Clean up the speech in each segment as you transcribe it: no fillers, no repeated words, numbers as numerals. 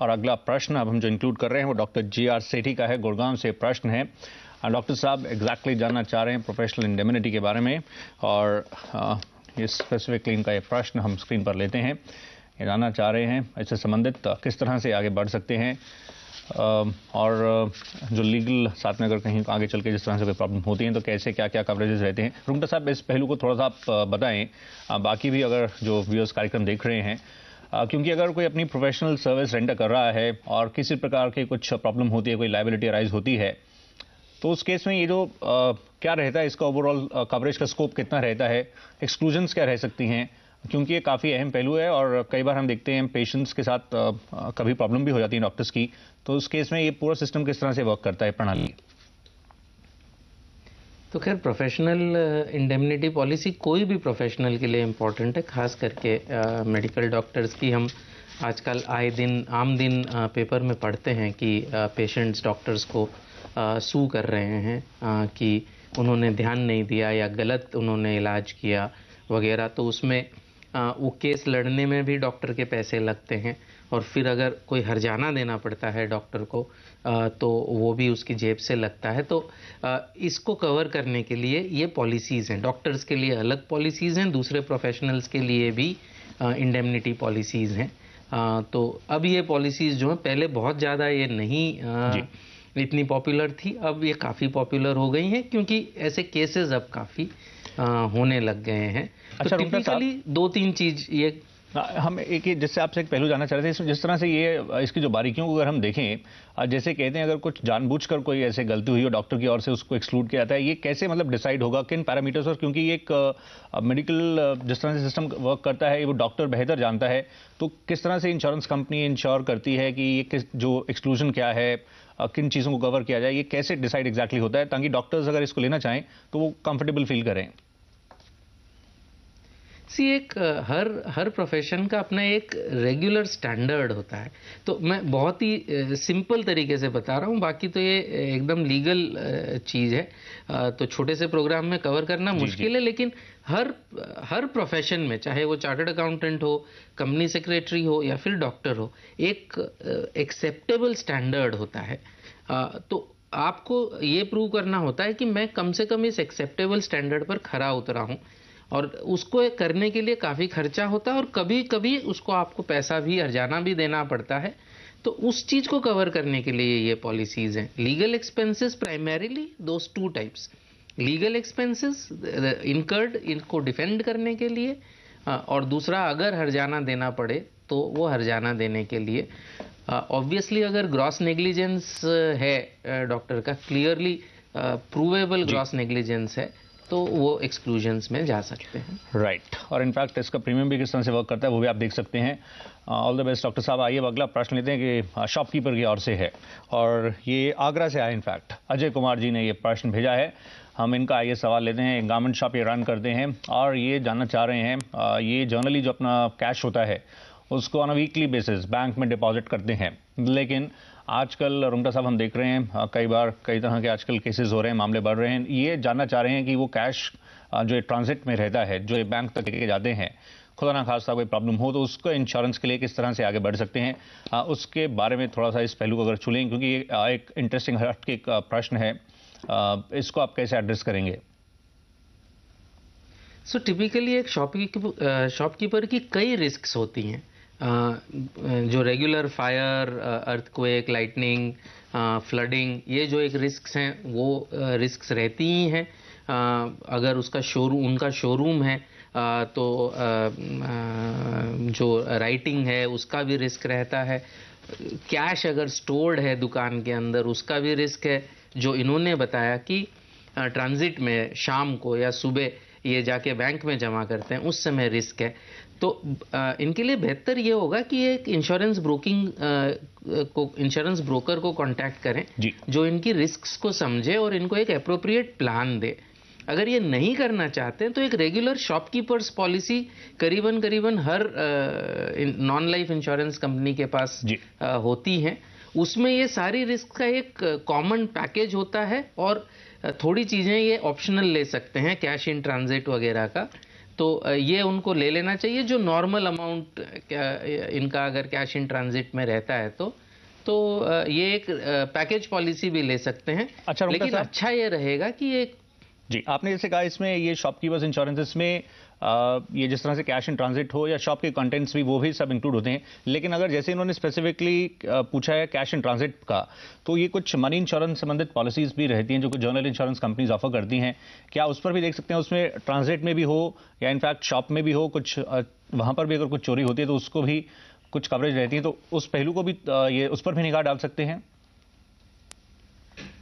और अगला प्रश्न अब हम जो इंक्लूड कर रहे हैं वो डॉक्टर GR सेठी का है, गुड़गांव से प्रश्न है। डॉक्टर साहब एग्जैक्टली जानना चाह रहे हैं प्रोफेशनल इंडेमनिटी के बारे में, और ये स्पेसिफिकली इनका ये प्रश्न हम स्क्रीन पर लेते हैं। ये जानना चाह रहे हैं इससे संबंधित किस तरह से आगे बढ़ सकते हैं, और जो लीगल साथ में अगर कहीं आगे चल के जिस तरह से कोई प्रॉब्लम होती है तो कैसे क्या क्या कवरेजेस रहते हैं। रुंगटा साहब इस पहलू को थोड़ा सा आप बताएं, बाकी भी अगर जो व्यूअर्स कार्यक्रम देख रहे हैं, क्योंकि अगर कोई अपनी प्रोफेशनल सर्विस रेंडर कर रहा है और किसी प्रकार की कुछ प्रॉब्लम होती है, कोई लायबिलिटी अराइज होती है, तो उस केस में ये जो क्या रहता है, इसका ओवरऑल कवरेज का स्कोप कितना रहता है, एक्सक्लूजन्स क्या रह सकती हैं, क्योंकि ये काफ़ी अहम पहलू है और कई बार हम देखते हैं पेशेंट्स के साथ कभी प्रॉब्लम भी हो जाती है डॉक्टर्स की, तो उस केस में ये पूरा सिस्टम किस तरह से वर्क करता है, प्रणाली। तो खैर प्रोफेशनल इंडेमनिटी पॉलिसी कोई भी प्रोफेशनल के लिए इम्पोर्टेंट है, खास करके मेडिकल डॉक्टर्स की। हम आजकल आम दिन पेपर में पढ़ते हैं कि पेशेंट्स डॉक्टर्स को सू कर रहे हैं कि उन्होंने ध्यान नहीं दिया या गलत उन्होंने इलाज किया वगैरह। तो उसमें वो केस लड़ने में भी डॉक्टर के पैसे लगते हैं, और फिर अगर कोई हर्जाना देना पड़ता है डॉक्टर को तो वो भी उसकी जेब से लगता है। तो इसको कवर करने के लिए ये पॉलिसीज़ हैं, डॉक्टर्स के लिए अलग पॉलिसीज़ हैं, दूसरे प्रोफेशनल्स के लिए भी इंडेमनिटी पॉलिसीज़ हैं। तो अब ये पॉलिसीज़ जो हैं, पहले बहुत ज़्यादा ये नहीं इतनी पॉपुलर थी, अब ये काफ़ी पॉपुलर हो गई हैं क्योंकि ऐसे केसेस अब काफ़ी होने लग गए हैं। अच्छा, तो टिपिकली 2-3 चीज ये हम एक जिससे आपसे एक पहलू जानना चाह रहे थे, जिस तरह से ये इसकी जो बारीकियों को अगर हम देखें, जैसे कहते हैं अगर कुछ जानबूझकर कोई ऐसे गलती हुई हो डॉक्टर की ओर से, उसको एक्सक्लूड किया जाता है, ये कैसे मतलब डिसाइड होगा, किन पैरामीटर्स और, क्योंकि ये एक मेडिकल जिस तरह से सिस्टम वर्क करता है वो डॉक्टर बेहतर जानता है, तो किस तरह से इंश्योरेंस कंपनी इंश्योर करती है कि ये किस जो एक्सक्लूजन क्या है, किन चीज़ों को कवर किया जाए, ये कैसे डिसाइड एग्जैक्टली होता है ताकि डॉक्टर्स अगर इसको लेना चाहें तो वो कंफर्टेबल फील करें। एक हर प्रोफेशन का अपना एक रेगुलर स्टैंडर्ड होता है। तो मैं बहुत ही सिंपल तरीके से बता रहा हूँ, बाकी तो ये एकदम लीगल चीज़ है, तो छोटे से प्रोग्राम में कवर करना मुश्किल है। लेकिन हर प्रोफेशन में, चाहे वो चार्टर्ड अकाउंटेंट हो, कंपनी सेक्रेटरी हो या फिर डॉक्टर हो, एक एक्सेप्टेबल स्टैंडर्ड होता है। तो आपको ये प्रूव करना होता है कि मैं कम से कम इस एक्सेप्टेबल स्टैंडर्ड पर खरा उतरा हूँ, और उसको करने के लिए काफ़ी खर्चा होता है और कभी कभी उसको आपको पैसा भी हर्जाना भी देना पड़ता है। तो उस चीज़ को कवर करने के लिए ये पॉलिसीज़ हैं। लीगल एक्सपेंसेस प्राइमरीली दोस 2 टाइप्स, लीगल एक्सपेंसेस इनकर्ड, इनको डिफेंड करने के लिए, और दूसरा अगर हर्जाना देना पड़े तो वो हर्जाना देने के लिए। ऑब्वियसली अगर ग्रॉस नेग्लिजेंस है डॉक्टर का, क्लियरली प्रूवेबल ग्रॉस नेग्लिजेंस है, तो वो एक्सक्लूजन्स में जा सकते हैं। राइट, और इनफैक्ट इसका प्रीमियम भी किस तरह से वर्क करता है वो भी आप देख सकते हैं। ऑल द बेस्ट डॉक्टर साहब। आइए अगला प्रश्न लेते हैं कि शॉपकीपर की ओर से है, और ये आगरा से आया। इनफैक्ट अजय कुमार जी ने ये प्रश्न भेजा है। हम इनका आइए सवाल लेते हैं। गारमेंट शॉप ये रन करते हैं और ये जानना चाह रहे हैं, ये जनरली जो अपना कैश होता है उसको on a weekly basis bank में डिपॉजिट करते हैं, लेकिन आजकल रुंगटा साहब हम देख रहे हैं कई बार कई तरह के आजकल केसेस हो रहे हैं, मामले बढ़ रहे हैं। ये जानना चाह रहे हैं कि वो कैश जो ट्रांजिट में रहता है, जो बैंक तक लेके जाते हैं, खुदा ना खास्ता कोई प्रॉब्लम हो तो उसको इंश्योरेंस के लिए किस तरह से आगे बढ़ सकते हैं, उसके बारे में थोड़ा सा इस पहलू को अगर छूलें, क्योंकि ये एक इंटरेस्टिंग हटके एक प्रश्न है। इसको आप कैसे एड्रेस करेंगे? टिपिकली एक शॉपकीपर की कई रिस्क्स होती हैं, जो regular fire, earthquake, lightning, flooding, ये जो एक रिस्क्स हैं वो रिस्क्स रहती ही हैं। अगर उनका शोरूम है तो जो राइटिंग है उसका भी रिस्क रहता है। कैश अगर स्टोर्ड है दुकान के अंदर उसका भी रिस्क है, जो इन्होंने बताया कि ट्रांजिट में शाम को या सुबह ये जाके बैंक में जमा करते हैं, उस समय रिस्क है। तो इनके लिए बेहतर ये होगा कि एक इंश्योरेंस ब्रोकर को कांटेक्ट करें जो इनकी रिस्क्स को समझे और इनको एक एप्रोप्रिएट प्लान दे। अगर ये नहीं करना चाहते हैं तो एक रेगुलर शॉपकीपर्स पॉलिसी करीबन हर नॉन लाइफ इंश्योरेंस कंपनी के पास होती हैं। उसमें ये सारी रिस्क का एक कॉमन पैकेज होता है और थोड़ी चीज़ें ये ऑप्शनल ले सकते हैं, कैश इन ट्रांजिट वगैरह का। तो ये उनको ले लेना चाहिए जो नॉर्मल अमाउंट इनका अगर कैश इन ट्रांजिट में रहता है तो ये एक पैकेज पॉलिसी भी ले सकते हैं। अच्छा, लेकिन अच्छा ये रहेगा कि ये जी, आपने जैसे कहा इसमें ये शॉपकीपर्स इंश्योरेंस में ये जिस तरह से कैश इन ट्रांजिट हो या शॉप के कंटेंट्स भी वो भी सब इंक्लूड होते हैं, लेकिन अगर जैसे इन्होंने स्पेसिफिकली पूछा है कैश इन ट्रांजिट का, तो ये कुछ मनी इंश्योरेंस संबंधित पॉलिसीज भी रहती हैं जो कुछ जनरल इंश्योरेंस कंपनीज ऑफर करती हैं, क्या उस पर भी देख सकते हैं उसमें ट्रांजिट में भी हो या इनफैक्ट शॉप में भी हो, कुछ वहां पर भी अगर कुछ चोरी होती है तो उसको भी कुछ कवरेज रहती है, तो उस पहलू को भी ये उस पर भी निगाह डाल सकते हैं?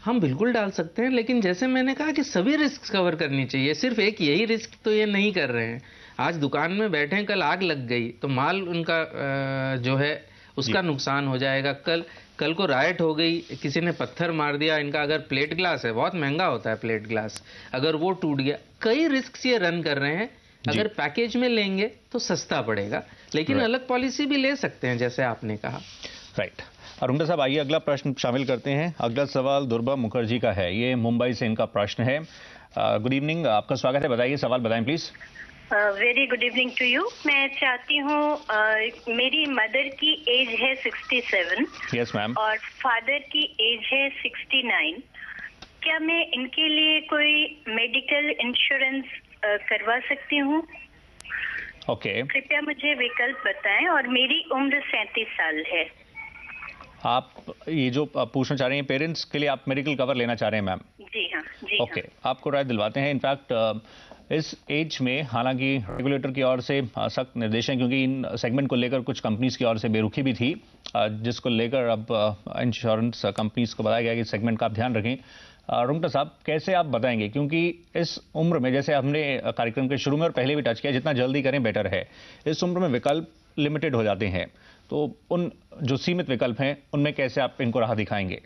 हम बिल्कुल डाल सकते हैं, लेकिन जैसे मैंने कहा कि सभी रिस्क कवर करनी चाहिए, सिर्फ एक यही रिस्क तो ये नहीं कर रहे हैं। आज दुकान में बैठे हैं, कल आग लग गई तो माल उनका जो है उसका नुकसान हो जाएगा। कल को राइट हो गई, किसी ने पत्थर मार दिया, इनका अगर प्लेट ग्लास है, बहुत महंगा होता है प्लेट ग्लास, अगर वो टूट गया, कई रिस्क ये रन कर रहे हैं। अगर पैकेज में लेंगे तो सस्ता पड़ेगा, लेकिन अलग पॉलिसी भी ले सकते हैं जैसे आपने कहा। राइट। अरुण साहब, आइए अगला प्रश्न शामिल करते हैं। अगला सवाल दुर्बा मुखर्जी का है, ये मुंबई से इनका प्रश्न है। गुड इवनिंग, आपका स्वागत है, बताइए सवाल बताएं please. Very good evening to you. मैं चाहती हूँ, मेरी मदर की एज है 67। Yes ma'am. और फादर की एज है 69। क्या मैं इनके लिए कोई मेडिकल इंश्योरेंस करवा सकती हूँ? ओके। कृपया मुझे विकल्प बताएं। और मेरी उम्र 37 साल है। आप ये जो पूछना चाह रहे हैं, पेरेंट्स के लिए आप मेडिकल कवर लेना चाह रहे हैं मैम? जी हाँ, जी ओके, आपको राय दिलवाते हैं। इनफैक्ट इस एज में हालांकि रेगुलेटर की ओर से सख्त निर्देश हैं, क्योंकि इन सेगमेंट को लेकर कुछ कंपनीज की ओर से बेरुखी भी थी, जिसको लेकर अब इंश्योरेंस कंपनीज को बताया गया कि सेगमेंट का आप ध्यान रखें। रुंगटा साहब, कैसे आप बताएंगे, क्योंकि इस उम्र में, जैसे हमने कार्यक्रम के शुरू में और पहले भी टच किया, जितना जल्दी करें बेटर है। इस उम्र में विकल्प लिमिटेड हो जाते हैं, तो उन जो सीमित विकल्प हैं उनमें कैसे आप इनको राह दिखाएंगे?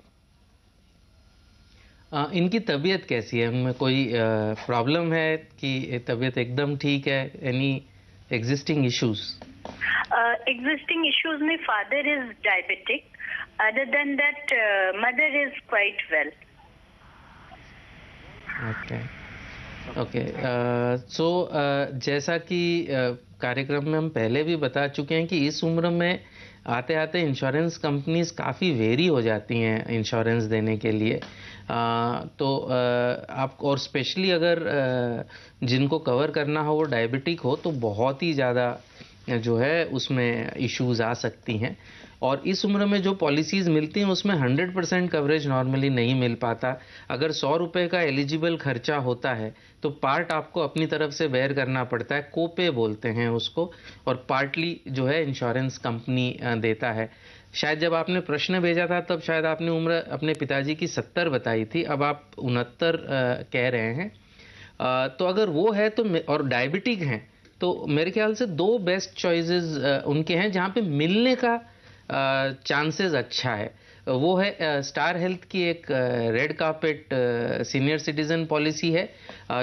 इनकी तबीयत कैसी है? उनमें कोई प्रॉब्लम है कि तबीयत एकदम ठीक है? Any existing issues? Existing issues में father is diabetic, other than that mother is quite well. Okay, so जैसा कि कार्यक्रम में हम पहले भी बता चुके हैं कि इस उम्र में आते आते इंश्योरेंस कंपनीज काफ़ी वेरी हो जाती हैं इंश्योरेंस देने के लिए। तो आप, और स्पेशली अगर जिनको कवर करना हो वो डायबिटिक हो, तो बहुत ही ज़्यादा जो है उसमें इश्यूज आ सकती हैं। और इस उम्र में जो पॉलिसीज़ मिलती हैं उसमें 100% कवरेज नॉर्मली नहीं मिल पाता। अगर 100 रुपये का एलिजिबल खर्चा होता है तो पार्ट आपको अपनी तरफ से बेयर करना पड़ता है, कोपे बोलते हैं उसको, और पार्टली जो है इंश्योरेंस कंपनी देता है। शायद जब आपने प्रश्न भेजा था तब शायद आपने उम्र अपने पिताजी की 70 बताई थी, अब आप 69 कह रहे हैं। तो अगर वो है तो, और डायबिटिक हैं, तो मेरे ख्याल से दो बेस्ट चॉइसेस उनके हैं जहाँ पे मिलने का चांसेस अच्छा है। वो है स्टार हेल्थ की एक red carpet senior citizen policy है,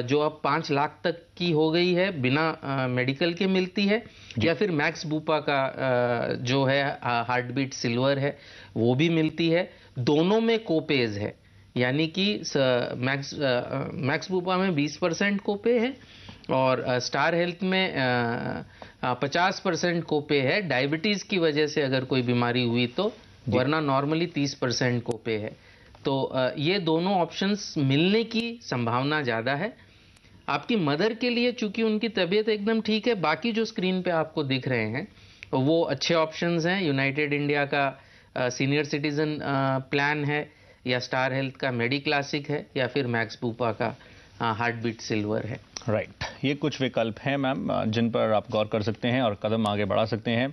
जो अब 5 लाख तक की हो गई है, बिना मेडिकल के मिलती है। या फिर मैक्स बूपा का जो है हार्ट बीट सिल्वर है, वो भी मिलती है। दोनों में कोपेज है, यानी कि मैक्स बूपा में 20% कोपे है और स्टार हेल्थ में 50% कोपे है डायबिटीज की वजह से अगर कोई बीमारी हुई तो, वरना नॉर्मली 30% कोपे है। तो ये दोनों ऑप्शंस मिलने की संभावना ज़्यादा है। आपकी मदर के लिए चूंकि उनकी तबीयत एकदम ठीक है, बाकी जो स्क्रीन पे आपको दिख रहे हैं वो अच्छे ऑप्शंस हैं। यूनाइटेड इंडिया का सीनियर सिटीजन प्लान है, या स्टार हेल्थ का मेडी क्लासिक है, या फिर मैक्स बूपा का हार्ट बीट सिल्वर है। राइट, ये कुछ विकल्प हैं मैम जिन पर आप गौर कर सकते हैं और कदम आगे बढ़ा सकते हैं।